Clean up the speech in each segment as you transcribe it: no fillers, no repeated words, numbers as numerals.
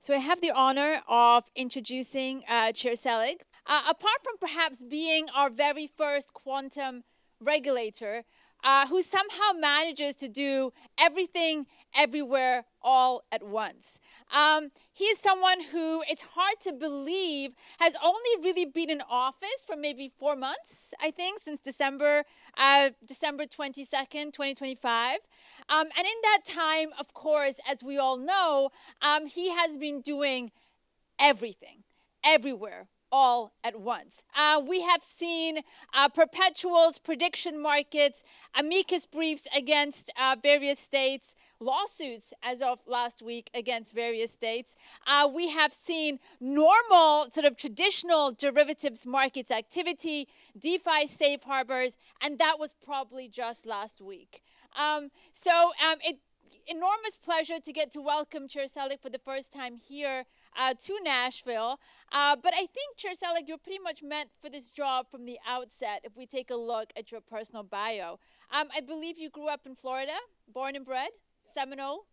So I have the honor of introducing Chair Selig. Apart from perhaps being our very first quantum regulator, who somehow manages to do everything, everywhere, all at once. He is someone who, it's hard to believe, has only really been in office for maybe 4 months, I think, since December 22nd, 2025. And in that time, of course, as we all know, he has been doing everything, everywhere, all at once. We have seen perpetuals, prediction markets, amicus briefs against various states, lawsuits as of last week against various states. We have seen normal, sort of traditional derivatives markets activity, DeFi safe harbors, and that was probably just last week. Enormous pleasure to get to welcome Chair Selig for the first time here to Nashville. But I think, Chair Selig, you're pretty much meant for this job from the outset if we take a look at your personal bio. I believe you grew up in Florida, born and bred, Seminole.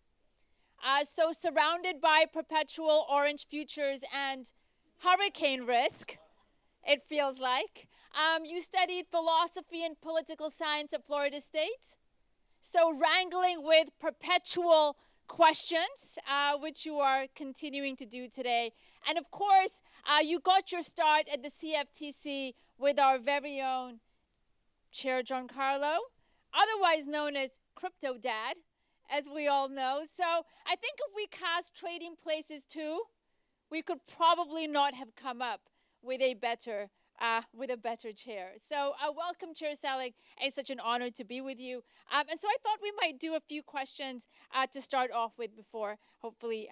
So surrounded by perpetual orange futures and hurricane risk, it feels like. You studied philosophy and political science at Florida State. So wrangling with perpetual questions, which you are continuing to do today. And of course, you got your start at the CFTC with our very own Chair Giancarlo, otherwise known as Crypto Dad, as we all know. So I think if we cast Trading Places too, we could probably not have come up with a better chair. So welcome, Chair Selig. It's such an honor to be with you. And so I thought we might do a few questions to start off with before hopefully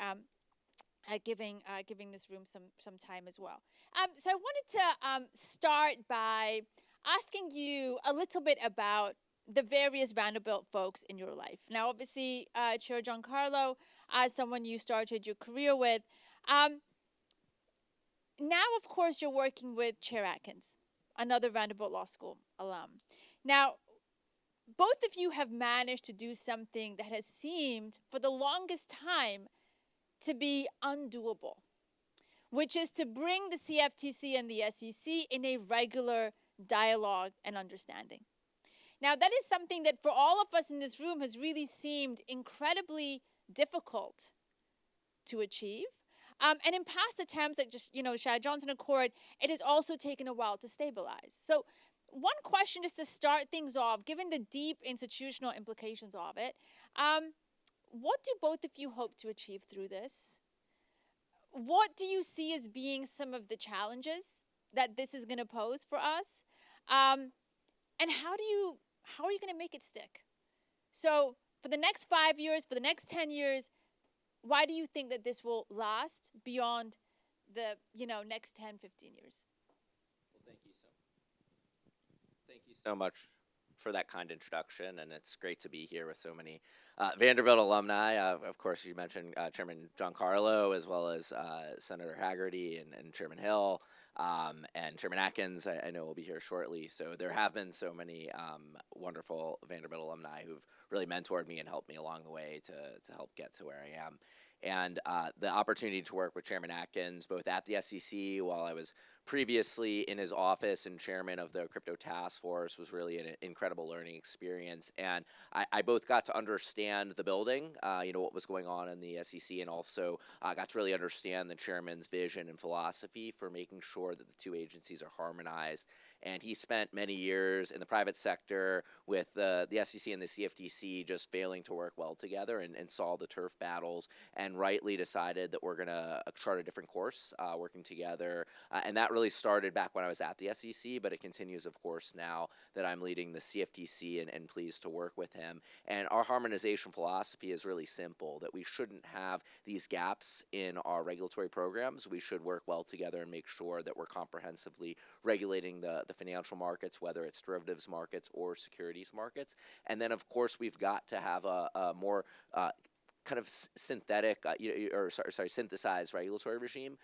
giving this room some time as well. So I wanted to start by asking you a little bit about the various Vanderbilt folks in your life. Now, obviously, Chair Giancarlo, someone you started your career with. Now, of course, you're working with Chair Atkins, another Vanderbilt Law School alum. Now, both of you have managed to do something that has seemed, for the longest time, to be undoable, which is to bring the CFTC and the SEC in a regular dialogue and understanding. Now, that is something that for all of us in this room has really seemed incredibly difficult to achieve. And in past attempts, like just, Shad Johnson Accord, it has also taken a while to stabilize. So one question just to start things off, given the deep institutional implications of it, what do both of you hope to achieve through this? What do you see as being some of the challenges that this is going to pose for us? And how are you going to make it stick? So for the next 5 years, for the next 10 years, why do you think that this will last beyond the, next 10, 15 years? Well, thank you so much for that kind introduction, and it's great to be here with so many Vanderbilt alumni. Of course, you mentioned Chairman Giancarlo, as well as Senator Haggerty and Chairman Hill, and Chairman Atkins, I know will be here shortly. So there have been so many wonderful Vanderbilt alumni who've really mentored me and helped me along the way to help get to where I am. And the opportunity to work with Chairman Atkins, both at the SEC while I was previously in his office and chairman of the crypto task force, was really an incredible learning experience. And I both got to understand the building, what was going on in the SEC, and also got to really understand the chairman's vision and philosophy for making sure that the two agencies are harmonized. And he spent many years in the private sector with the SEC and the CFTC just failing to work well together, and saw the turf battles, and rightly decided that we're going to chart a different course working together. And that really started back when I was at the SEC, but it continues, of course, now that I'm leading the CFTC and pleased to work with him. And our harmonization philosophy is really simple, that we shouldn't have these gaps in our regulatory programs. We should work well together and make sure that we're comprehensively regulating the financial markets, whether it's derivatives markets or securities markets. And then, of course, we've got to have a more kind of synthetic, synthesized regulatory regime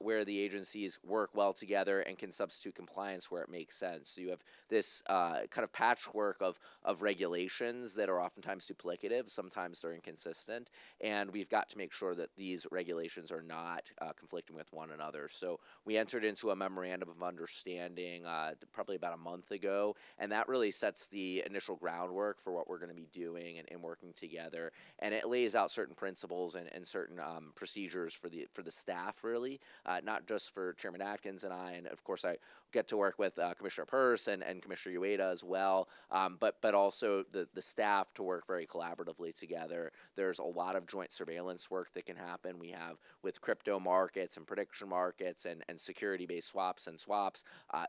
where the agencies work well together and can substitute compliance where it makes sense. So you have this kind of patchwork of regulations that are oftentimes duplicative, sometimes they're inconsistent, and we've got to make sure that these regulations are not conflicting with one another. So we entered into a memorandum of understanding probably about a month ago, and that really sets the initial groundwork for what we're going to be doing and working together. And it lays out certain principles and certain procedures for the staff, really, not just for Chairman Atkins and I, and of course I get to work with Commissioner Peirce and Commissioner Ueda as well, but also the staff to work very collaboratively together. There's a lot of joint surveillance work that can happen. We have with crypto markets and prediction markets and security-based swaps,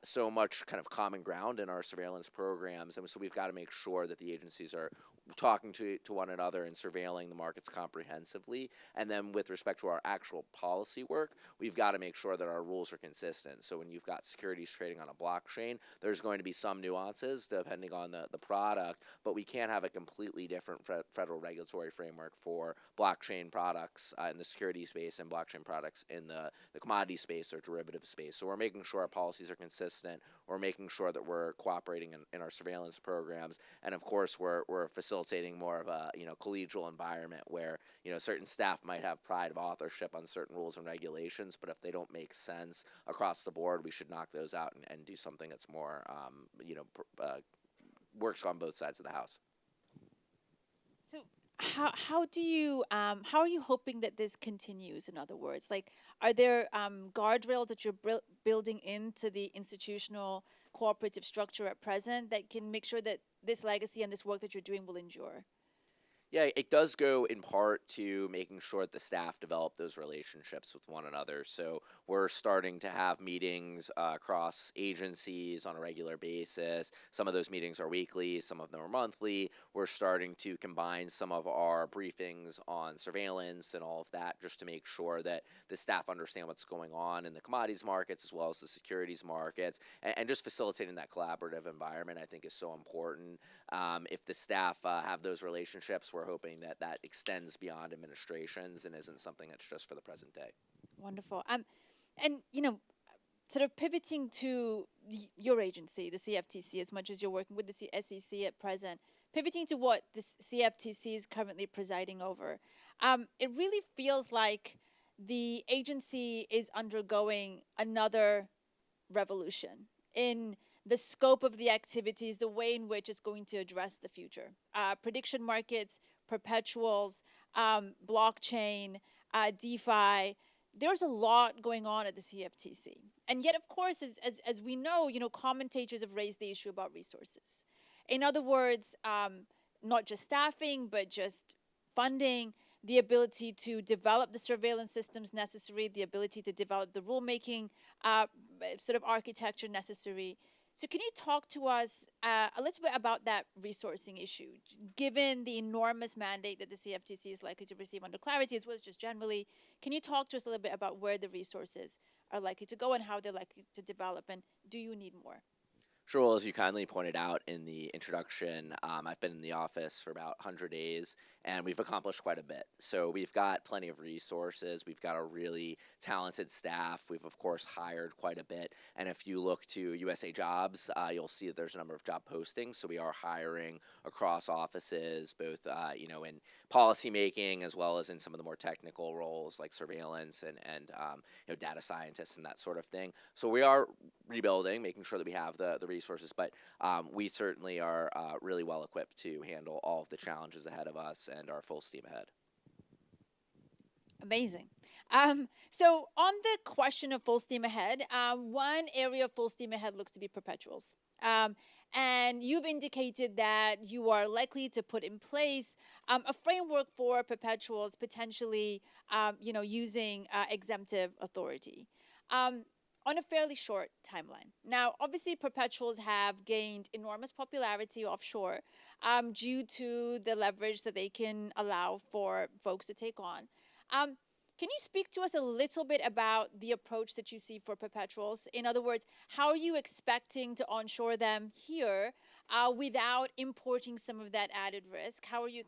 so much kind of common ground in our surveillance programs, and so we've got to make sure that the agencies are talking to one another and surveilling the markets comprehensively. And then with respect to our actual policy work, we've got to make sure that our rules are consistent. So when you've got securities trading on a blockchain, there's going to be some nuances depending on the product, but we can't have a completely different federal regulatory framework for blockchain products in the security space and blockchain products in the commodity space or derivative space. So we're making sure our policies are consistent. We're making sure that we're cooperating in our surveillance programs. And of course, we're facilitating more of a collegial environment where certain staff might have pride of authorship on certain rules and regulations, but if they don't make sense across the board, we should knock those out and do something that's more works on both sides of the house. So how do you how are you hoping that this continues? In other words, like, are there guardrails that you're building into the institutional cooperative structure at present that can make sure that this legacy and this work that you're doing will endure? Yeah, it does go in part to making sure that the staff develop those relationships with one another. So we're starting to have meetings across agencies on a regular basis. Some of those meetings are weekly, some of them are monthly. We're starting to combine some of our briefings on surveillance and all of that just to make sure that the staff understand what's going on in the commodities markets as well as the securities markets. And just facilitating that collaborative environment, I think, is so important. If the staff have those relationships, we're hoping that that extends beyond administrations and isn't something that's just for the present day. Wonderful. And sort of pivoting to your agency, the CFTC, as much as you're working with the SEC at present, pivoting to what the CFTC is currently presiding over, it really feels like the agency is undergoing another revolution in the scope of the activities, the way in which it's going to address the future. Prediction markets, perpetuals, blockchain, DeFi. There's a lot going on at the CFTC. And yet, of course, as we know, commentators have raised the issue about resources. In other words, not just staffing, but just funding, the ability to develop the surveillance systems necessary, the ability to develop the rulemaking sort of architecture necessary. So can you talk to us a little bit about that resourcing issue, given the enormous mandate that the CFTC is likely to receive under clarity, as well as just generally? Can you talk to us a little bit about where the resources are likely to go and how they're likely to develop, and do you need more? Sure. Well, as you kindly pointed out in the introduction, I've been in the office for about 100 days, and we've accomplished quite a bit. So we've got plenty of resources. We've got a really talented staff. We've, of course, hired quite a bit. And if you look to USA Jobs, you'll see that there's a number of job postings. So we are hiring across offices, both in policymaking as well as in some of the more technical roles like surveillance and data scientists and that sort of thing. So we are rebuilding, making sure that we have the resources, but we certainly are really well equipped to handle all of the challenges ahead of us and are full steam ahead. Amazing. So on the question of full steam ahead, one area of full steam ahead looks to be perpetuals. And you've indicated that you are likely to put in place a framework for perpetuals, potentially using exemptive authority. On a fairly short timeline. Now, obviously, perpetuals have gained enormous popularity offshore due to the leverage that they can allow for folks to take on. Can you speak to us a little bit about the approach that you see for perpetuals? In other words, how are you expecting to onshore them here? without importing some of that added risk? How are you,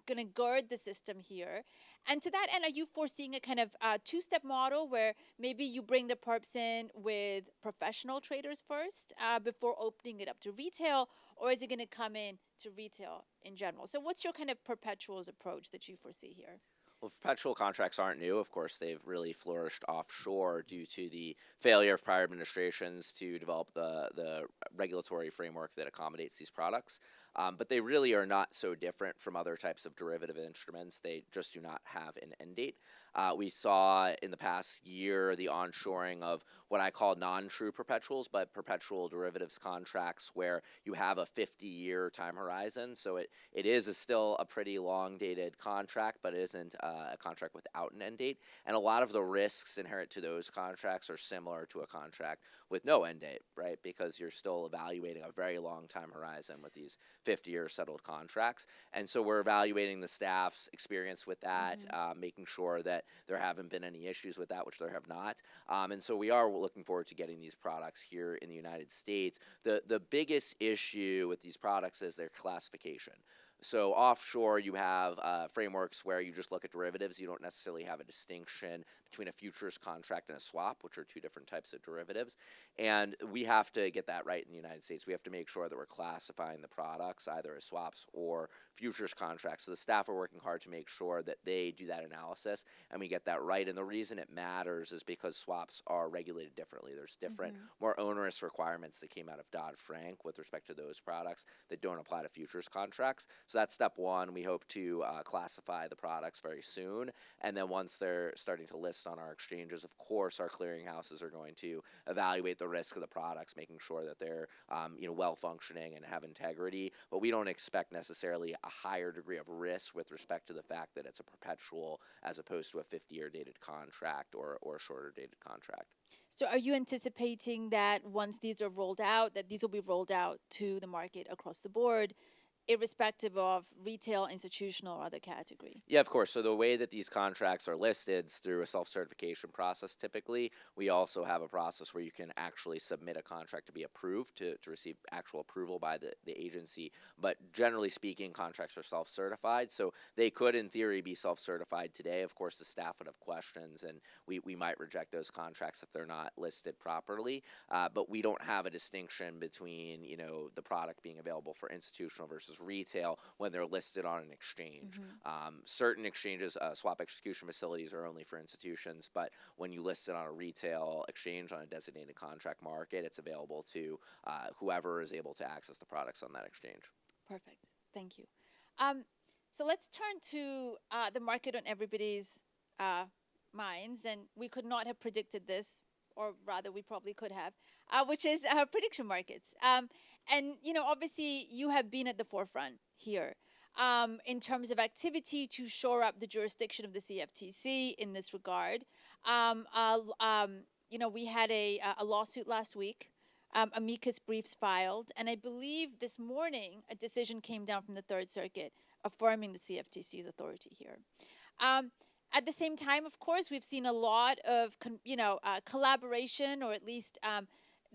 going to guard the system here? And to that end, are you foreseeing a kind of two-step model where maybe you bring the perps in with professional traders first before opening it up to retail, or is it going to come in to retail in general? So what's your kind of perpetuals approach that you foresee here? Well, perpetual contracts aren't new. Of course, they've really flourished offshore due to the failure of prior administrations to develop the regulatory framework that accommodates these products. But they really are not so different from other types of derivative instruments. They just do not have an end date. We saw in the past year the onshoring of what I call non-true perpetuals, but perpetual derivatives contracts where you have a 50-year time horizon. So it is still a pretty long-dated contract, but it isn't a contract without an end date. And a lot of the risks inherent to those contracts are similar to a contract with no end date, right? Because you're still evaluating a very long time horizon with these 50-year settled contracts. And so we're evaluating the staff's experience with that, making sure that there haven't been any issues with that, which there have not. And so we are looking forward to getting these products here in the United States. The biggest issue with these products is their classification. So offshore, you have frameworks where you just look at derivatives. You don't necessarily have a distinction between a futures contract and a swap, which are two different types of derivatives. And we have to get that right in the United States. We have to make sure that we're classifying the products either as swaps or futures contracts. So the staff are working hard to make sure that they do that analysis and we get that right. And the reason it matters is because swaps are regulated differently. There's different, more onerous requirements that came out of Dodd-Frank with respect to those products that don't apply to futures contracts. So that's step one. We hope to classify the products very soon. And then once they're starting to list on our exchanges, of course, our clearinghouses are going to evaluate the risk of the products, making sure that they're well functioning and have integrity. But we don't expect necessarily a higher degree of risk with respect to the fact that it's a perpetual as opposed to a 50-year dated contract or a shorter dated contract. So are you anticipating that once these are rolled out, that these will be rolled out to the market across the board, irrespective of retail, institutional, or other category? Yeah, of course. So the way that these contracts are listed is through a self-certification process typically. We also have a process where you can actually submit a contract to be approved, to receive actual approval by the agency. But generally speaking, contracts are self-certified. So they could, in theory, be self-certified today. Of course, the staff would have questions, and we might reject those contracts if they're not listed properly. But we don't have a distinction between, the product being available for institutional versus retail when they're listed on an exchange. Certain exchanges, swap execution facilities are only for institutions, but when you list it on a retail exchange on a designated contract market, it's available to whoever is able to access the products on that exchange. Perfect. Thank you. So let's turn to the market on everybody's minds, and we could not have predicted this, or rather we probably could have, which is prediction markets. And, obviously you have been at the forefront here in terms of activity to shore up the jurisdiction of the CFTC in this regard. We had a lawsuit last week, amicus briefs filed, and I believe this morning a decision came down from the Third Circuit affirming the CFTC's authority here. At the same time, of course, we've seen a lot of, collaboration, or at least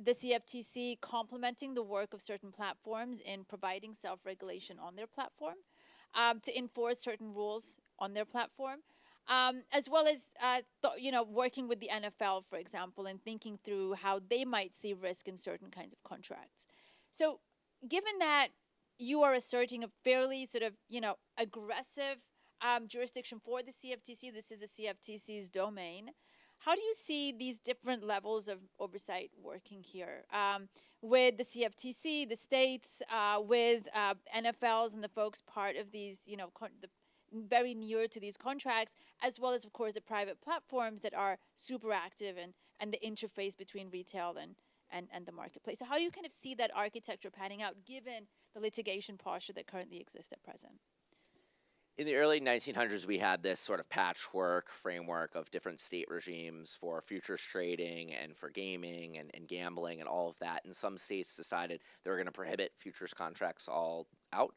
the CFTC complementing the work of certain platforms in providing self-regulation on their platform, to enforce certain rules on their platform, as well as, working with the NFL, for example, and thinking through how they might see risk in certain kinds of contracts. So given that you are asserting a fairly sort of, aggressive jurisdiction for the CFTC, this is the CFTC's domain, how do you see these different levels of oversight working here with the CFTC, the states, with NFLs and the folks part of these, very near to these contracts, as well as, of course, the private platforms that are super active and the interface between retail and the marketplace? So how do you kind of see that architecture panning out given the litigation posture that currently exists at present? In the early 1900s, we had this sort of patchwork framework of different state regimes for futures trading and for gaming and gambling and all of that. And some states decided they were going to prohibit futures contracts out.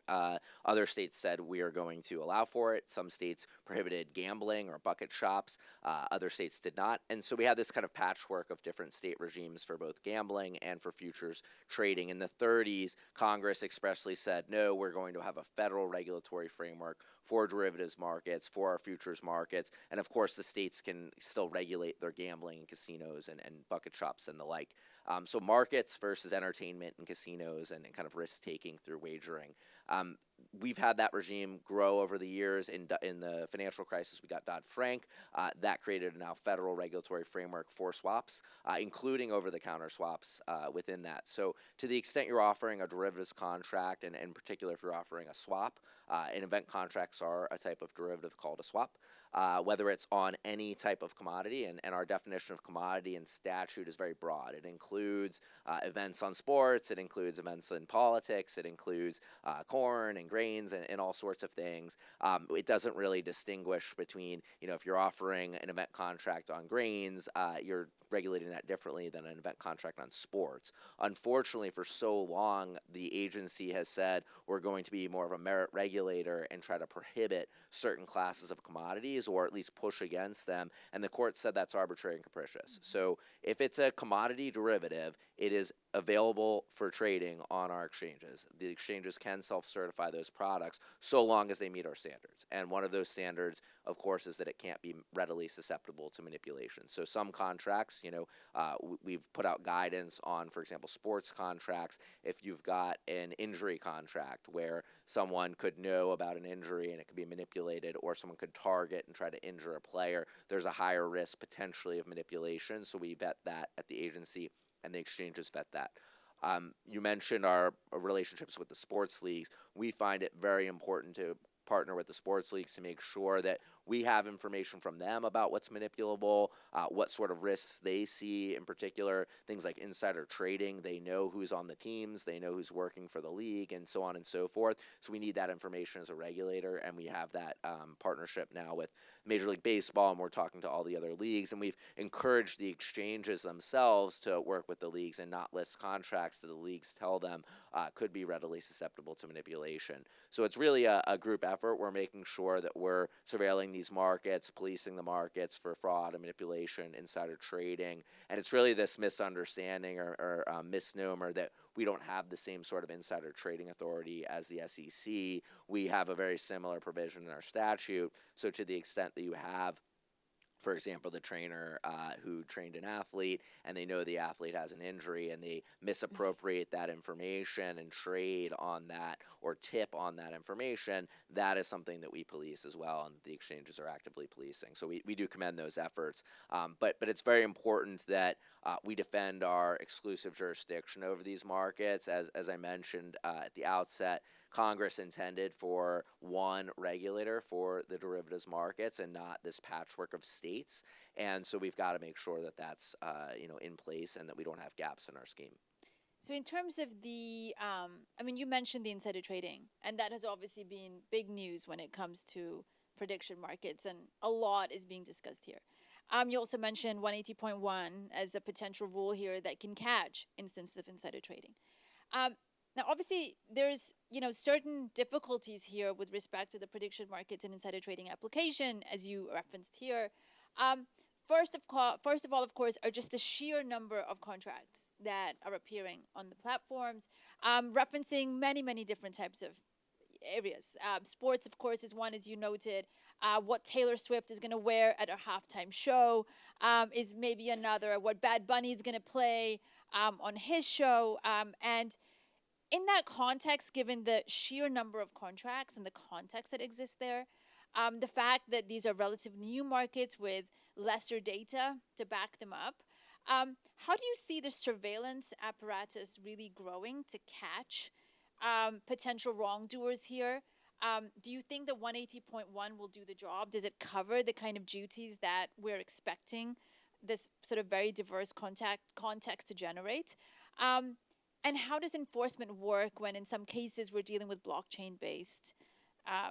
Other states said we are going to allow for it. Some states prohibited gambling or bucket shops. Other states did not. And so we had this kind of patchwork of different state regimes for both gambling and for futures trading. In the 30s, Congress expressly said, no, we're going to have a federal regulatory framework for derivatives markets, for our futures markets. And of course, the states can still regulate their gambling and casinos and bucket shops and the like. So markets versus entertainment and casinos and kind of risk taking through wagering. We've had that regime grow over the years. In the financial crisis, we got Dodd-Frank. That created a now federal regulatory framework for swaps, including over-the-counter swaps within that. So to the extent you're offering a derivatives contract, and in particular if you're offering a swap, and event contracts are a type of derivative called a swap, whether it's on any type of commodity, and our definition of commodity in statute is very broad. It includes events on sports, it includes events in politics, it includes corn and grains and all sorts of things. It doesn't really distinguish between, if you're offering an event contract on grains, you're regulating that differently than an event contract on sports. Unfortunately, for so long, the agency has said we're going to be more of a merit regulator and try to prohibit certain classes of commodities or at least push against them. And the court said that's arbitrary and capricious. So if it's a commodity derivative, it is available for trading on our exchanges. The exchanges can self-certify those products so long as they meet our standards. And one of those standards, of course, is that it can't be readily susceptible to manipulation. So some contracts, we've put out guidance on, for example, sports contracts. If you've got an injury contract where someone could know about an injury and it could be manipulated, or someone could target and try to injure a player, there's a higher risk potentially of manipulation. So we vet that at the agency, and the exchanges vet that. You mentioned our relationships with the sports leagues. We find it very important to partner with the sports leagues to make sure that we have information from them about what's manipulable, what sort of risks they see, in particular, things like insider trading. They know who's on the teams, they know who's working for the league, and so on and so forth. So we need that information as a regulator, and we have that partnership now with Major League Baseball, and we're talking to all the other leagues, and we've encouraged the exchanges themselves to work with the leagues and not list contracts that the leagues tell them could be readily susceptible to manipulation. So it's really a group effort. We're making sure that we're surveilling these markets, policing the markets for fraud and manipulation, insider trading, and it's really this misunderstanding or misnomer that we don't have the same sort of insider trading authority as the SEC. We have a very similar provision in our statute, so to the extent that you have, for example, the trainer who trained an athlete and they know the athlete has an injury and they misappropriate that information and trade on that or tip on that information, that is something that we police as well, and the exchanges are actively policing. So we do commend those efforts. But it's very important that we defend our exclusive jurisdiction over these markets. As I mentioned at the outset, Congress intended for one regulator for the derivatives markets and not this patchwork of states. And so we've got to make sure that that's in place and that we don't have gaps in our scheme. So in terms of the, you mentioned the insider trading, and that has obviously been big news when it comes to prediction markets, and a lot is being discussed here. You also mentioned 180.1 as a potential rule here that can catch instances of insider trading. Now, obviously, there's certain difficulties here with respect to the prediction markets and insider trading application, as you referenced here. First of all, of course, are just the sheer number of contracts that are appearing on the platforms, referencing many, many different types of areas. Sports, of course, is one, as you noted. What Taylor Swift is going to wear at her halftime show is maybe another. What Bad Bunny is going to play on his show. And in that context, given the sheer number of contracts and the context that exists there, the fact that these are relatively new markets with lesser data to back them up, how do you see the surveillance apparatus really growing to catch potential wrongdoers here? Do you think that 180.1 will do the job? Does it cover the kind of duties that we're expecting this sort of very diverse context to generate? And how does enforcement work when in some cases we're dealing with blockchain-based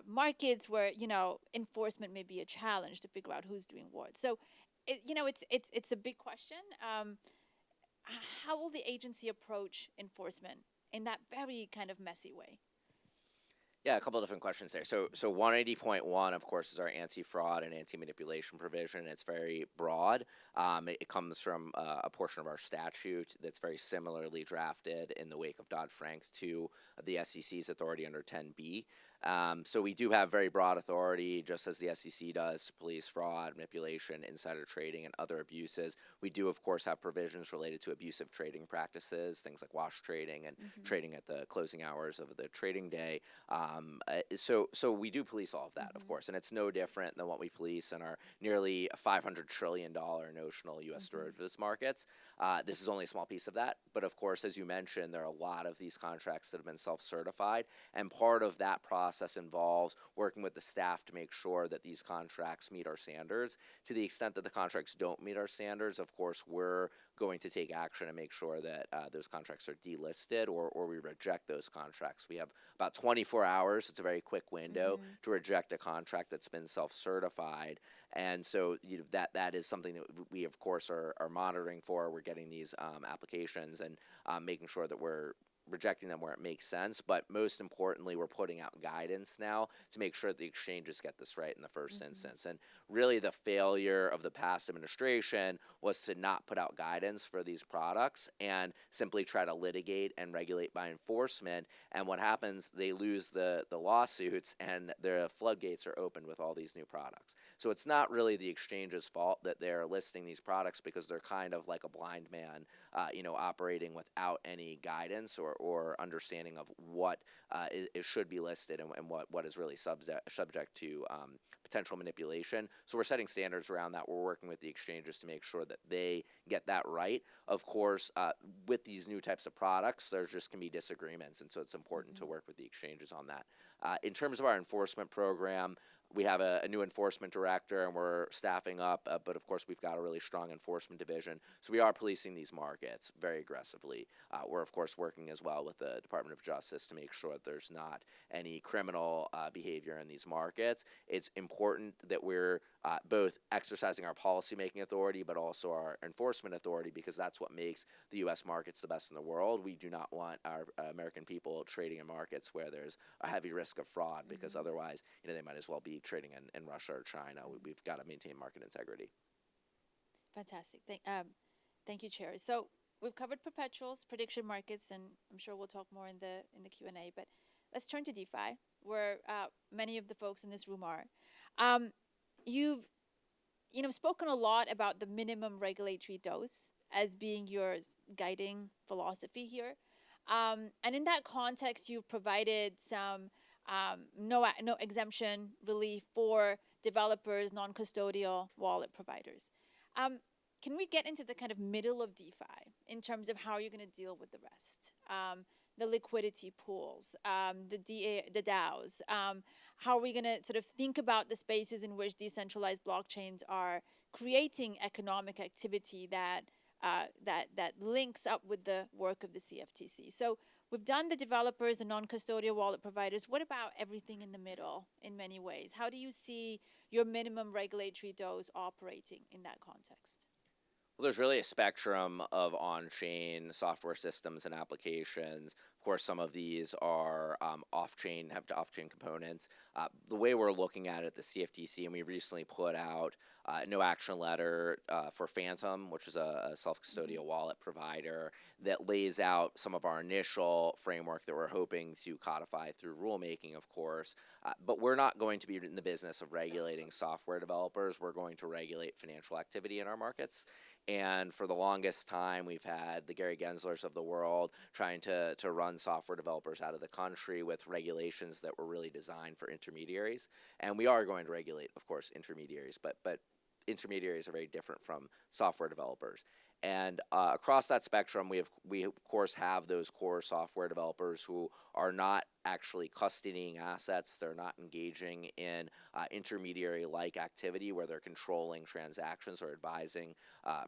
markets where, enforcement may be a challenge to figure out who's doing what? So, it's a big question. How will the agency approach enforcement in that very kind of messy way? Yeah, a couple of different questions there. So 180.1, of course, is our anti-fraud and anti-manipulation provision. It's very broad. It comes from a portion of our statute that's very similarly drafted in the wake of Dodd-Frank to the SEC's authority under 10B. So we do have very broad authority, just as the SEC does, to police fraud, manipulation, insider trading, and other abuses. We do, of course, have provisions related to abusive trading practices, things like wash trading and trading at the closing hours of the trading day. So we do police all of that, of course, and it's no different than what we police in our nearly $500 trillion notional U.S. derivatives markets. This is only a small piece of that, but of course, as you mentioned, there are a lot of these contracts that have been self-certified, and part of that process involves working with the staff to make sure that these contracts meet our standards. To the extent that the contracts don't meet our standards, of course, we're going to take action and make sure that those contracts are delisted or we reject those contracts. We have about 24 hours. It's a very quick window to reject a contract that's been self-certified. And so that is something that we, of course, are monitoring for. We're getting these applications and making sure that we're rejecting them where it makes sense, but most importantly, we're putting out guidance now to make sure that the exchanges get this right in the first instance. And really the failure of the past administration was to not put out guidance for these products and simply try to litigate and regulate by enforcement. And what happens, they lose the lawsuits and the floodgates are opened with all these new products. So it's not really the exchange's fault that they're listing these products, because they're kind of like a blind man, operating without any guidance or understanding of what it should be listed and what is really subject to potential manipulation. So we're setting standards around that. We're working with the exchanges to make sure that they get that right. Of course, with these new types of products, there just can be disagreements, and so it's important to work with the exchanges on that. In terms of our enforcement program, we have a new enforcement director, and we're staffing up, but of course we've got a really strong enforcement division. So we are policing these markets very aggressively. We're of course working as well with the Department of Justice to make sure that there's not any criminal behavior in these markets. It's important that we're both exercising our policymaking authority, but also our enforcement authority, because that's what makes the U.S. markets the best in the world. We do not want our American people trading in markets where there's a heavy risk of fraud, because otherwise, they might as well be trading in Russia or China. We've got to maintain market integrity. Fantastic. Thank you, Chair. So we've covered perpetuals, prediction markets, and I'm sure we'll talk more in the Q&A. But let's turn to DeFi, where many of the folks in this room are. You've spoken a lot about the minimum regulatory dose as being your guiding philosophy here, and in that context, you've provided some no exemption relief for developers, non-custodial wallet providers. Can we get into the kind of middle of DeFi in terms of how you're going to deal with the rest? The liquidity pools, the DAOs. How are we going to sort of think about the spaces in which decentralized blockchains are creating economic activity that links up with the work of the CFTC? So we've done the developers, the non-custodial wallet providers. What about everything in the middle in many ways? How do you see your minimum regulatory dose operating in that context? Well, there's really a spectrum of on-chain software systems and applications. Of course, some of these are off-chain, have off-chain components. The way we're looking at it, the CFTC, and we recently put out a no action letter for Phantom, which is a self-custodial wallet provider that lays out some of our initial framework that we're hoping to codify through rulemaking, of course. But we're not going to be in the business of regulating software developers. We're going to regulate financial activity in our markets. And for the longest time, we've had the Gary Genslers of the world trying to run software developers out of the country with regulations that were really designed for intermediaries. And we are going to regulate, of course, intermediaries, but intermediaries are very different from software developers. And across that spectrum, we of course have those core software developers who are not actually custodying assets. They're not engaging in intermediary-like activity where they're controlling transactions or advising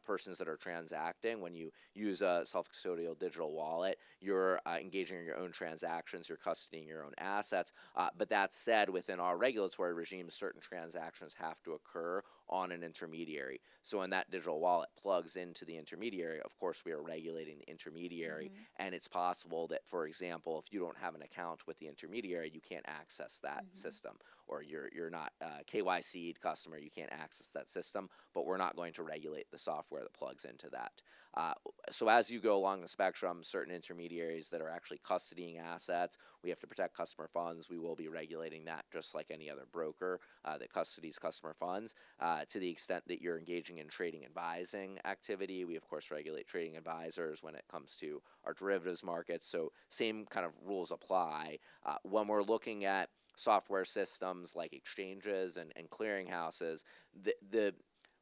persons that are transacting. When you use a self-custodial digital wallet, you're engaging in your own transactions, you're custodying your own assets. But that said, within our regulatory regime, certain transactions have to occur on an intermediary. So when that digital wallet plugs into the intermediary, of course, we are regulating the intermediary. And it's possible that, for example, if you don't have an account with the intermediary, you can't access that system, or you're not KYC'd customer, you can't access that system, but we're not going to regulate the software that plugs into that. So as you go along the spectrum, certain intermediaries that are actually custodying assets, we have to protect customer funds. We will be regulating that just like any other broker that custodies customer funds. To the extent that you're engaging in trading advising activity, we of course regulate trading advisors when it comes to our derivatives markets. So same kind of rules apply. When we're looking at software systems like exchanges and clearinghouses, the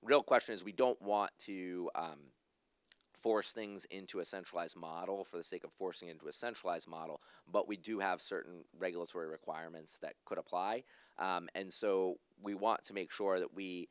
real question is we don't want to force things into a centralized model for the sake of forcing into a centralized model, but we do have certain regulatory requirements that could apply. And so we want to make sure that we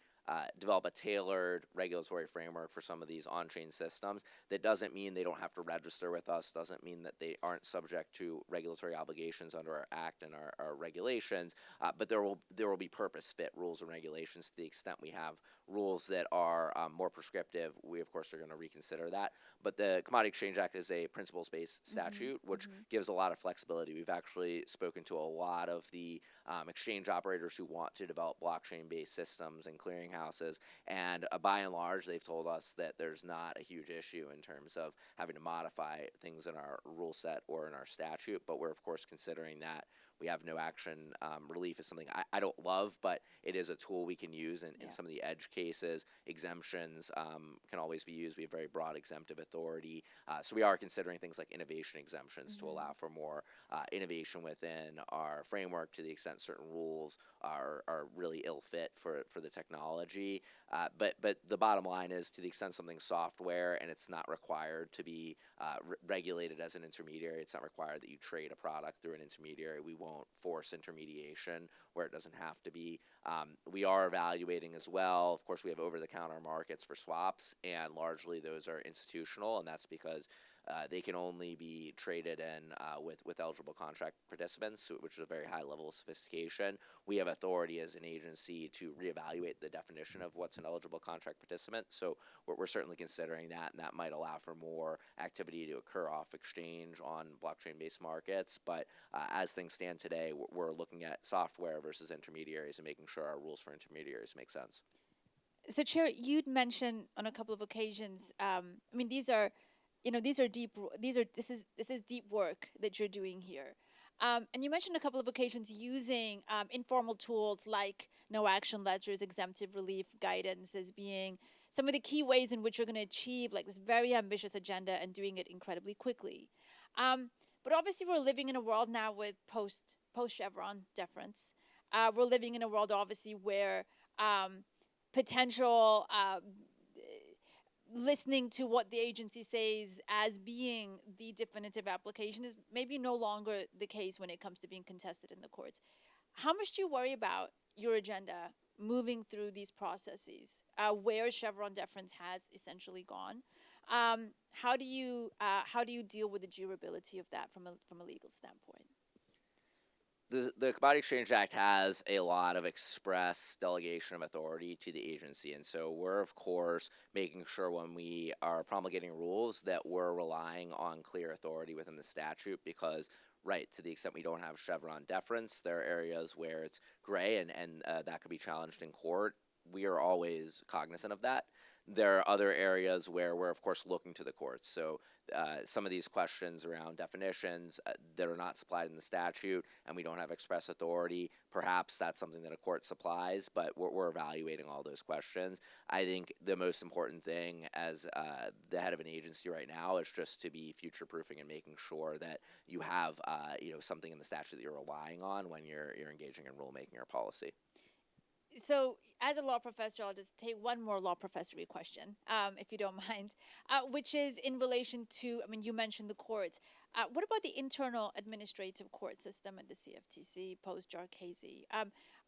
develop a tailored regulatory framework for some of these on-chain systems. That doesn't mean they don't have to register with us, doesn't mean that they aren't subject to regulatory obligations under our act and our regulations, but there will be purpose-fit rules and regulations. To the extent we have rules that are more prescriptive, we of course are going to reconsider that. But the Commodity Exchange Act is a principles-based statute, which gives a lot of flexibility. We've actually spoken to a lot of the exchange operators who want to develop blockchain-based systems and clearinghouses, and by and large, they've told us that there's not a huge issue in terms of having to modify things in our rule set or in our statute, but we're of course considering that. We have no action relief is something I don't love, but it is a tool we can use in some of the edge cases. Exemptions can always be used. We have very broad exemptive authority. So we are considering things like innovation exemptions to allow for more innovation within our framework to the extent certain rules are really ill fit for the technology. But the bottom line is, to the extent something's software and it's not required to be regulated as an intermediary, it's not required that you trade a product through an intermediary. We won't force intermediation where it doesn't have to be. We are evaluating as well. Of course, we have over-the-counter markets for swaps, and largely those are institutional, and that's because they can only be traded in with eligible contract participants, which is a very high level of sophistication. We have authority as an agency to reevaluate the definition of what's an eligible contract participant. So we're certainly considering that, and that might allow for more activity to occur off exchange on blockchain-based markets. But as things stand today, we're looking at software versus intermediaries and making sure our rules for intermediaries make sense. So, Chair, you'd mentioned on a couple of occasions. I mean, these are deep. This is deep work that you're doing here. And you mentioned a couple of occasions using informal tools like no action ledgers, exemptive relief guidance as being some of the key ways in which you're going to achieve like this very ambitious agenda and doing it incredibly quickly. But obviously, we're living in a world now with post Chevron deference. We're living in a world, obviously, where potential listening to what the agency says as being the definitive application is maybe no longer the case when it comes to being contested in the courts. How much do you worry about your agenda moving through these processes where Chevron deference has essentially gone? How do you deal with the durability of that from a legal standpoint? The Commodity Exchange Act has a lot of express delegation of authority to the agency, and so we're, of course, making sure when we are promulgating rules that we're relying on clear authority within the statute because, right, to the extent we don't have Chevron deference, there are areas where it's gray and that could be challenged in court. We are always cognizant of that. There are other areas where we're, of course, looking to the courts. So some of these questions around definitions that are not supplied in the statute and we don't have express authority, perhaps that's something that a court supplies, but we're evaluating all those questions. I think the most important thing as the head of an agency right now is just to be future-proofing and making sure that you have something in the statute that you're relying on when you're engaging in rulemaking or policy. So, as a law professor, I'll just take one more law professory question, if you don't mind, which is in relation to, I mean, you mentioned the courts. What about the internal administrative court system at the CFTC post-Jarchese?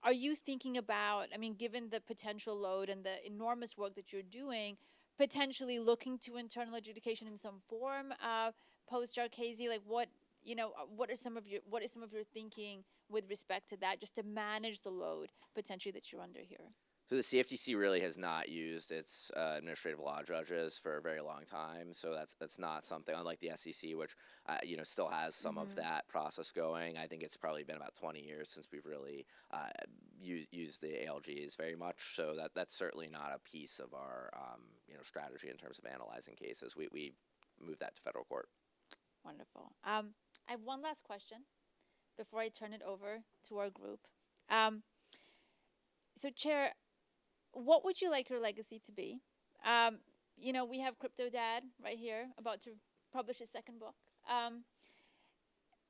Are you thinking about, I mean, given the potential load and the enormous work that you're doing, potentially looking to internal adjudication in some form post-Jarchese? Like, what is some of your thinking with respect to that, just to manage the load potentially that you're under here? So the CFTC really has not used its administrative law judges for a very long time. So that's not something, unlike the SEC, which still has some of that process going. I think it's probably been about 20 years since we've really used the ALGs very much. So that's certainly not a piece of our strategy in terms of analyzing cases. We move that to federal court. Wonderful. I have one last question before I turn it over to our group. So, Chair, what would you like your legacy to be? We have Crypto Dad right here, about to publish his second book.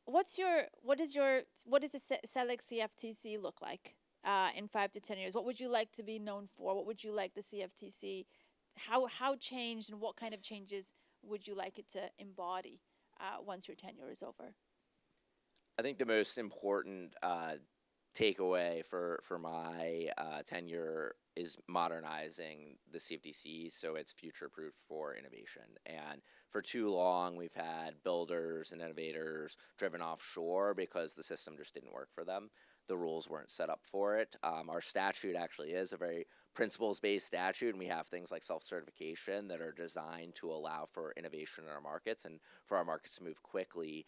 What does the Selig CFTC look like in 5 to 10 years? What would you like to be known for? What would you like the CFTC? How changed and what kind of changes would you like it to embody once your tenure is over? I think the most important takeaway for my tenure is modernizing the CFTC so it's future-proof for innovation. And for too long, we've had builders and innovators driven offshore because the system just didn't work for them. The rules weren't set up for it. Our statute actually is a very principles-based statute, and we have things like self-certification that are designed to allow for innovation in our markets and for our markets to move quickly.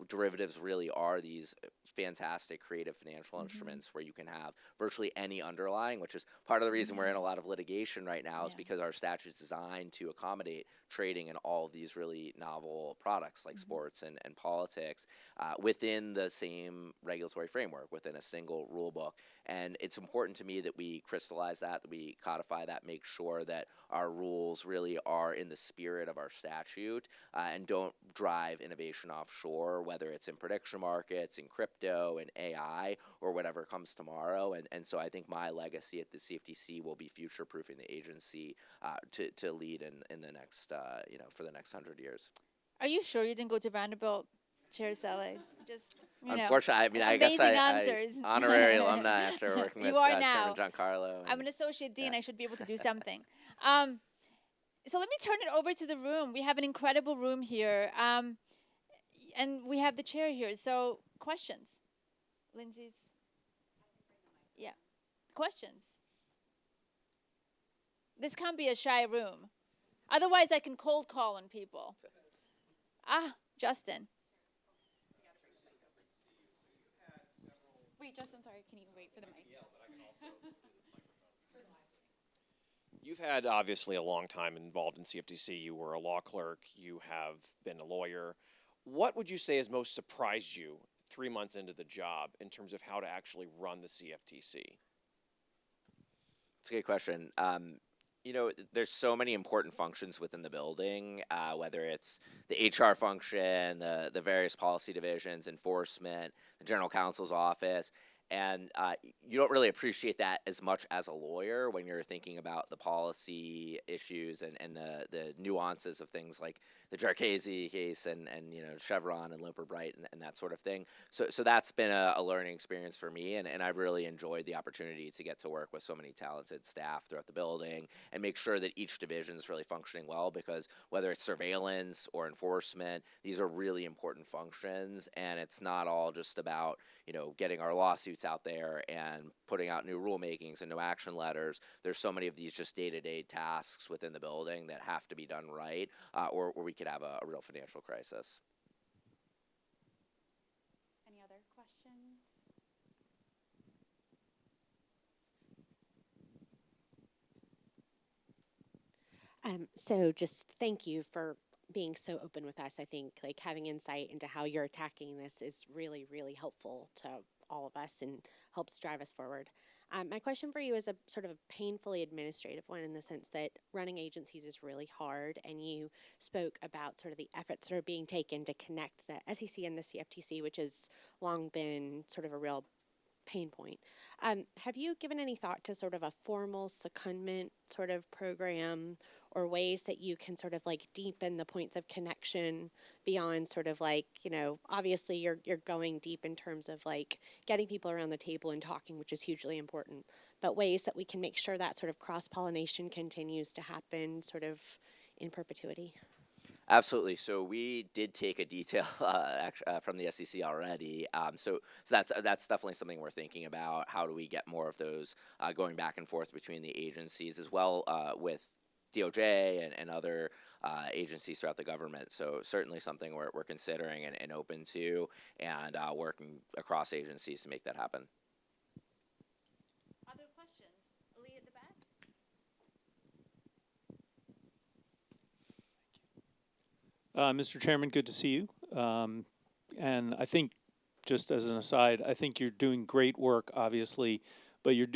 Derivatives really are these fantastic creative financial instruments where you can have virtually any underlying, which is part of the reason we're in a lot of litigation right now is because our statute's designed to accommodate trading in all of these really novel products like sports and politics within the same regulatory framework, within a single rule book. And it's important to me that we crystallize that we codify that, make sure that our rules really are in the spirit of our statute and don't drive innovation offshore, whether it's in prediction markets, in crypto, in AI, or whatever comes tomorrow. And so I think my legacy at the CFTC will be future-proofing the agency to lead in the next, for the next 100 years. Are you sure you didn't go to Vanderbilt, Chair Selig? Just Unfortunately, I guess I honorary alumni after working with Chairman Giancarlo. I'm an associate dean. I should be able to do something. So let me turn it over to the room. We have an incredible room here, and we have the chair here. So questions, Lindsay's. Yeah, questions. This can't be a shy room. Otherwise, I can cold call on people. Justin. Wait, Justin, sorry, can you wait for the mic? You've had obviously a long time involved in CFTC. You were a law clerk. You have been a lawyer. What would you say has most surprised you 3 months into the job in terms of how to actually run the CFTC? It's a good question. There's so many important functions within the building, whether it's the HR function, the various policy divisions, enforcement, the general counsel's office. And you don't really appreciate that as much as a lawyer when you're thinking about the policy issues and the nuances of things like the Jarchese case and Chevron and Loper Bright and that sort of thing. So that's been a learning experience for me, and I've really enjoyed the opportunity to get to work with so many talented staff throughout the building and make sure that each division is really functioning well, because whether it's surveillance or enforcement, these are really important functions, and it's not all just about getting our lawsuits out there and putting out new rulemakings and no action letters. There's so many of these just day-to-day tasks within the building that have to be done right, or we could have a real financial crisis. Any other questions? So just thank you for being so open with us. I think like having insight into how you're attacking this is really, really helpful to all of us and helps drive us forward. My question for you is a sort of a painfully administrative one, in the sense that running agencies is really hard, and you spoke about sort of the efforts that are being taken to connect the SEC and the CFTC, which has long been sort of a real pain point. Have you given any thought to sort of a formal secondment sort of program, or ways that you can sort of like deepen the points of connection beyond sort of like, obviously you're going deep in terms of like getting people around the table and talking, which is hugely important, but ways that we can make sure that sort of cross-pollination continues to happen sort of in perpetuity? Absolutely. So we did take a detail from the SEC already. So that's definitely something we're thinking about. How do we get more of those going back and forth between the agencies, as well with DOJ and other agencies throughout the government. So certainly something we're considering and open to, and working across agencies to make that happen. Other questions? Lee at the back. Mr. Chairman, good to see you. And I think, just as an aside, I think you're doing great work, obviously, but you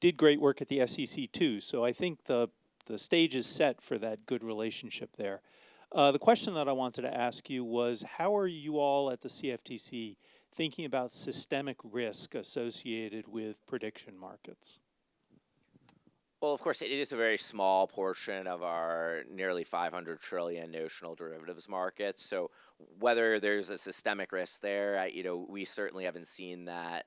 did great work at the SEC too. So I think the stage is set for that good relationship there. The question that I wanted to ask you was, how are you all at the CFTC thinking about systemic risk associated with prediction markets? Well, of course, it is a very small portion of our nearly 500 trillion notional derivatives markets. So whether there's a systemic risk there, we certainly haven't seen that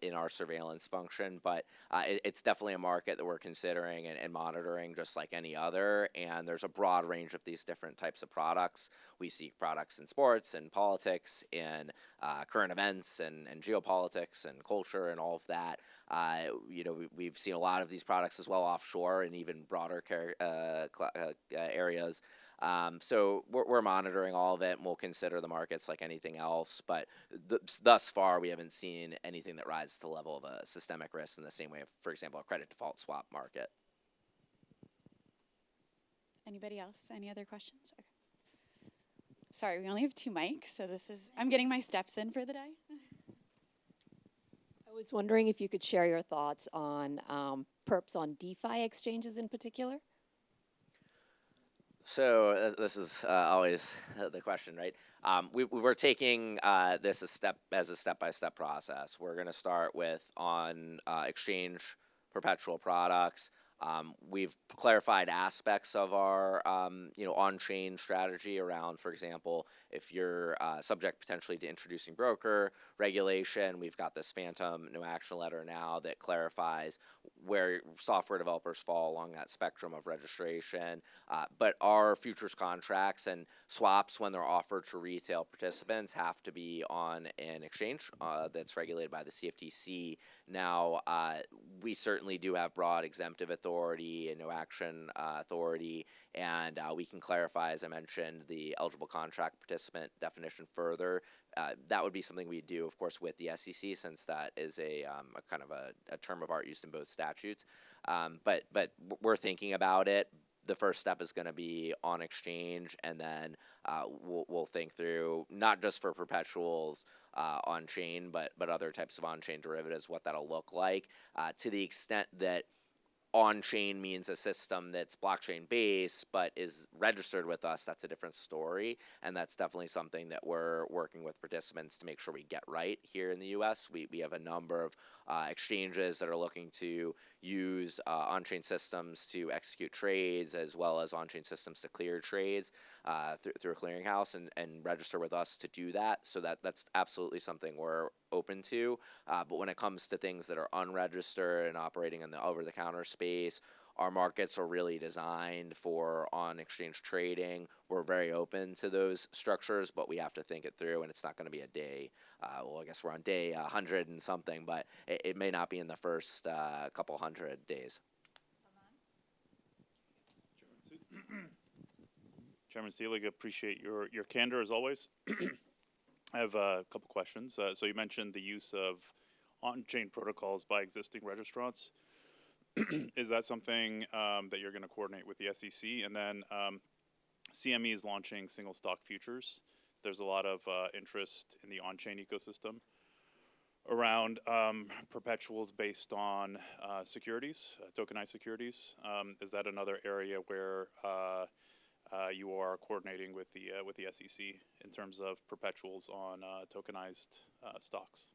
in our surveillance function, but it's definitely a market that we're considering and monitoring just like any other. And there's a broad range of these different types of products. We see products in sports and politics, in current events and geopolitics and culture and all of that. We've seen a lot of these products as well offshore and even broader areas. So we're monitoring all of it, and we'll consider the markets like anything else. But thus far, we haven't seen anything that rises to the level of a systemic risk in the same way of, for example, a credit default swap market. Anybody else? Any other questions? Okay. Sorry, we only have 2 mics, so I'm getting my steps in for the day. I was wondering if you could share your thoughts on perps on DeFi exchanges in particular. So this is always the question, right? We're taking this as a step-by-step process. We're going to start with on exchange perpetual products. We've clarified aspects of our on-chain strategy around, for example, if you're subject potentially to introducing broker regulation. We've got this phantom no action letter now that clarifies where software developers fall along that spectrum of registration. But our futures contracts and swaps, when they're offered to retail participants, have to be on an exchange that's regulated by the CFTC. Now, we certainly do have broad exemptive authority and no action authority, and we can clarify, as I mentioned, the eligible contract participant definition further. That would be something we do, of course, with the SEC, since that is a kind of a term of art used in both statutes. But we're thinking about it. The first step is going to be on exchange, and then we'll think through, not just for perpetuals on chain, but other types of on-chain derivatives, what that'll look like, to the extent that on-chain means a system that's blockchain-based but is registered with us. That's a different story, and that's definitely something that we're working with participants to make sure we get right here in the U.S. We have a number of exchanges that are looking to use on-chain systems to execute trades, as well as on-chain systems to clear trades through a clearinghouse, and register with us to do that. So that's absolutely something we're open to. But when it comes to things that are unregistered and operating in the over-the-counter space, our markets are really designed for on-exchange trading. We're very open to those structures, but we have to think it through, and it's not going to be a day. Well, I guess we're on day 100 and something, but it may not be in the first couple hundred days. Chairman Selig, appreciate your candor as always. I have a couple questions. So you mentioned the use of on-chain protocols by existing registrants. Is that something that you're going to coordinate with the SEC? And then CME is launching single stock futures. There's a lot of interest in the on-chain ecosystem around perpetuals based on securities, tokenized securities. Is that another area where you are coordinating with the SEC in terms of perpetuals on tokenized stocks?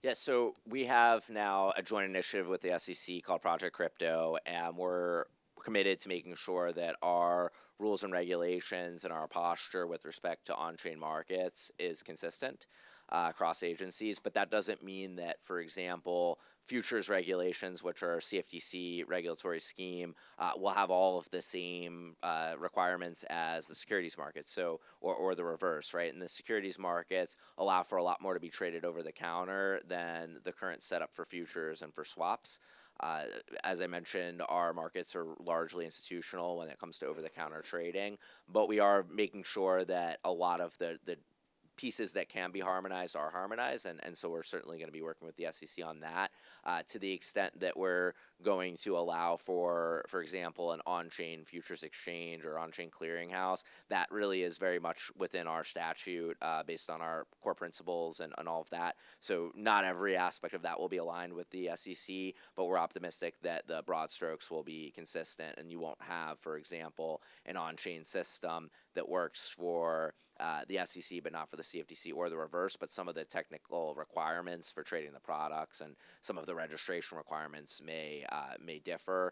Yeah, so we have now a joint initiative with the SEC called Project Crypto, and we're committed to making sure that our rules and regulations and our posture with respect to on-chain markets is consistent across agencies. But that doesn't mean that, for example, futures regulations, which are CFTC regulatory scheme, will have all of the same requirements as the securities markets, so or the reverse, right? And the securities markets allow for a lot more to be traded over the counter than the current setup for futures and for swaps. As I mentioned, our markets are largely institutional when it comes to over-the-counter trading, but we are making sure that a lot of the pieces that can be harmonized are harmonized, and so we're certainly going to be working with the SEC on that to the extent that we're going to allow for example, an on-chain futures exchange or on-chain clearinghouse. That really is very much within our statute based on our core principles and all of that. So not every aspect of that will be aligned with the SEC, but we're optimistic that the broad strokes will be consistent, and you won't have, for example, an on-chain system that works for the SEC but not for the CFTC, or the reverse. But some of the technical requirements for trading the products and some of the registration requirements may differ.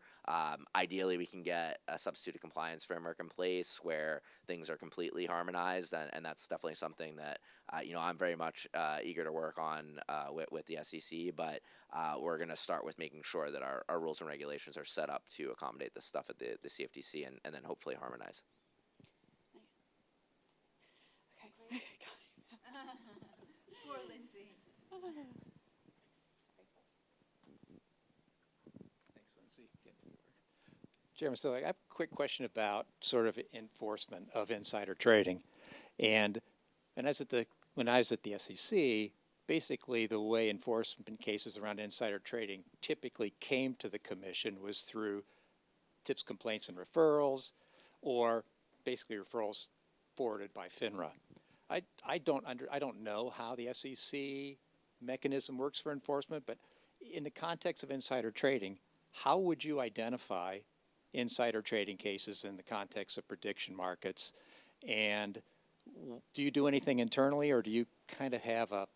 Ideally, we can get a substituted compliance framework in place where things are completely harmonized, and that's definitely something that I'm very much eager to work on with the SEC. But we're going to start with making sure that our rules and regulations are set up to accommodate this stuff at the CFTC, and then hopefully harmonize. Poor Lindsay. Thanks, Lindsay. Chairman Selig, I have a quick question about sort of enforcement of insider trading. And when I was at the SEC, basically the way enforcement cases around insider trading typically came to the commission was through tips, complaints, and referrals, or basically referrals forwarded by FINRA. I don't know how the SEC mechanism works for enforcement, but in the context of insider trading, how would you identify insider trading cases in the context of prediction markets? And do you do anything internally, or do you kind of have a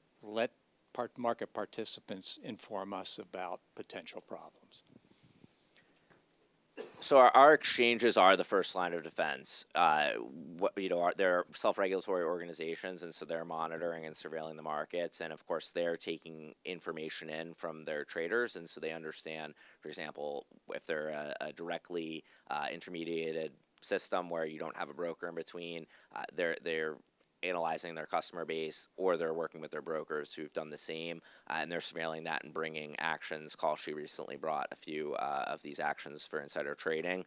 market participants inform us about potential problems? So our exchanges are the first line of defense. They're self-regulatory organizations, and so they're monitoring and surveilling the markets. And of course, they're taking information in from their traders, and so they understand, for example, if they're a directly intermediated system where you don't have a broker in between, they're analyzing their customer base, or they're working with their brokers who've done the same, and they're surveilling that and bringing actions. Kalshi recently brought a few of these actions for insider trading.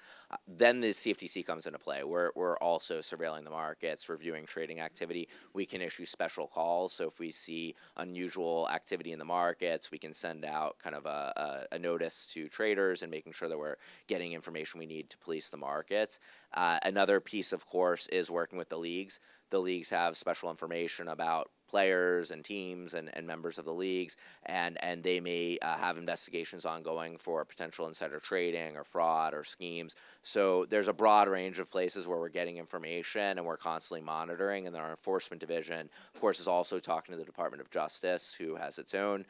Then the CFTC comes into play. We're also surveilling the markets, reviewing trading activity. We can issue special calls. So if we see unusual activity in the markets, we can send out kind of a notice to traders and making sure that we're getting information we need to police the markets. Another piece, of course, is working with the leagues. The leagues have special information about players and teams and members of the leagues, and they may have investigations ongoing for potential insider trading or fraud or schemes. So there's a broad range of places where we're getting information and we're constantly monitoring. And then our enforcement division, of course, is also talking to the Department of Justice, who has its own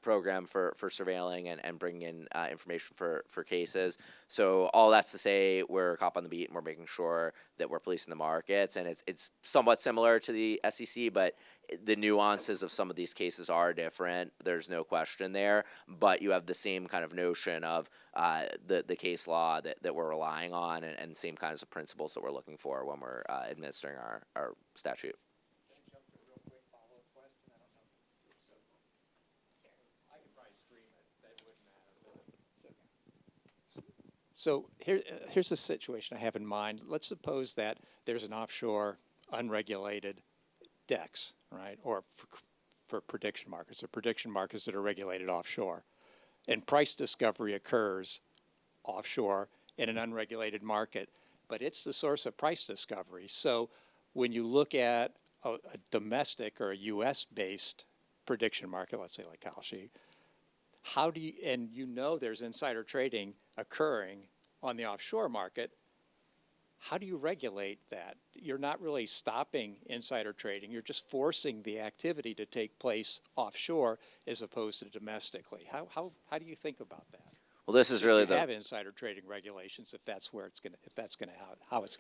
program for surveilling and bringing in information for cases. So all that's to say, we're a cop on the beat, and we're making sure that we're policing the markets. And it's somewhat similar to the SEC, but the nuances of some of these cases are different. There's no question there, but you have the same kind of notion of the case law that we're relying on, and same kinds of principles that we're looking for when we're administering our statute. So here's the situation I have in mind. Let's suppose that there's an offshore, unregulated DEX, right, or for prediction markets, or prediction markets that are regulated offshore. And price discovery occurs offshore in an unregulated market, but it's the source of price discovery. So when you look at a domestic or a US-based prediction market, let's say like Kalshi, how do you, and there's insider trading occurring on the offshore market, how do you regulate that? You're not really stopping insider trading. You're just forcing the activity to take place offshore as opposed to domestically. How do you think about that? Well, this is really have insider trading regulations if that's how it's going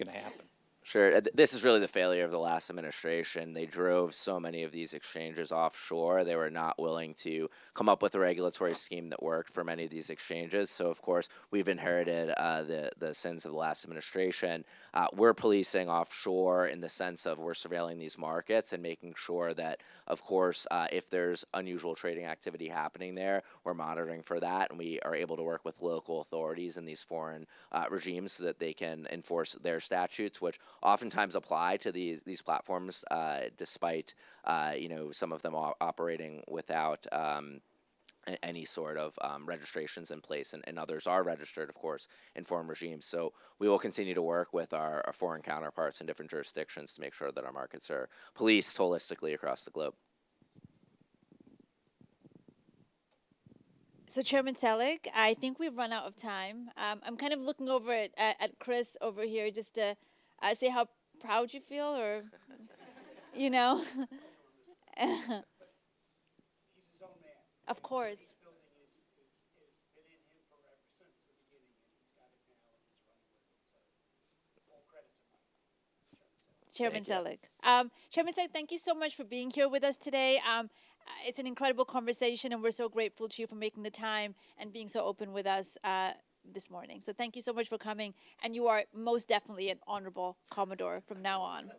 to happen. Sure. This is really the failure of the last administration. They drove so many of these exchanges offshore. They were not willing to come up with a regulatory scheme that worked for many of these exchanges. So, of course, we've inherited the sins of the last administration. We're policing offshore in the sense of we're surveilling these markets and making sure that, of course, if there's unusual trading activity happening there, we're monitoring for that, and we are able to work with local authorities in these foreign regimes so that they can enforce their statutes, which oftentimes apply to these platforms, despite some of them operating without any sort of registrations in place, and others are registered, of course, in foreign regimes. So we will continue to work with our foreign counterparts in different jurisdictions to make sure that our markets are policed holistically across the globe. So, Chairman Selig, I think we've run out of time. I'm kind of looking over at Chris over here just to say how proud you feel, or, you know. Of course. Chairman Selig. Chairman Selig, thank you so much for being here with us today. It's an incredible conversation, and we're so grateful to you for making the time and being so open with us this morning. So thank you so much for coming, and you are most definitely an honorable Commodore from now on.